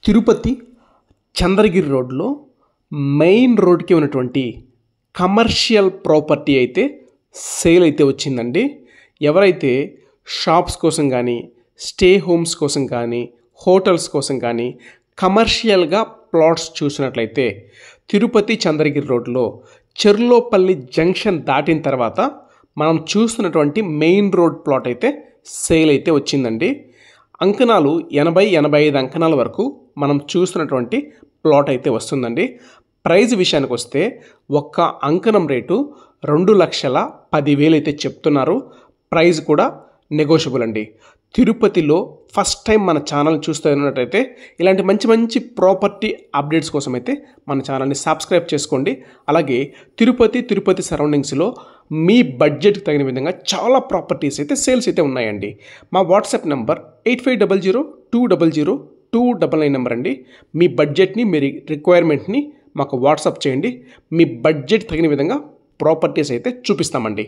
తిరుపతి చంద్రగిరి రోడ్లో మెయిన్ రోడ్కి ఉన్నటువంటి కమర్షియల్ ప్రాపర్టీ అయితే సేల్ అయితే వచ్చిందండి. ఎవరైతే షాప్స్ కోసం కానీ, స్టే హోమ్స్ కోసం కానీ, హోటల్స్ కోసం కానీ కమర్షియల్గా ప్లాట్స్ చూసినట్లయితే తిరుపతి చంద్రగిరి రోడ్లో చెర్లోపల్లి జంక్షన్ దాటిన తర్వాత మనం చూస్తున్నటువంటి మెయిన్ రోడ్ ప్లాట్ అయితే సేల్ అయితే వచ్చిందండి. అంకణాలు 80-85 అంకణాల వరకు మనం చూస్తున్నటువంటి ప్లాట్ అయితే వస్తుందండి. ప్రైజ్ విషయానికి వస్తే ఒక్క అంకణం రేటు 2,10,000 అయితే చెప్తున్నారు. ప్రైజ్ కూడా నెగోషియబుల్ అండి. తిరుపతిలో ఫస్ట్ టైం మన ఛానల్ చూస్తున్నట్టయితే ఇలాంటి మంచి మంచి ప్రాపర్టీ అప్డేట్స్ కోసం అయితే మన ఛానల్ని సబ్స్క్రైబ్ చేసుకోండి. అలాగే తిరుపతి సరౌండింగ్స్లో మీ బడ్జెట్కి తగిన విధంగా చాలా ప్రాపర్టీస్ అయితే సేల్స్ అయితే ఉన్నాయండి. మా వాట్సాప్ నెంబర్ 8500200299 నెంబర్ అండి. మీ బడ్జెట్ని, మీ రిక్వైర్మెంట్ని మాకు వాట్సాప్ చేయండి. మీ బడ్జెట్ తగిన విధంగా ప్రాపర్టీస్ అయితే చూపిస్తామండి.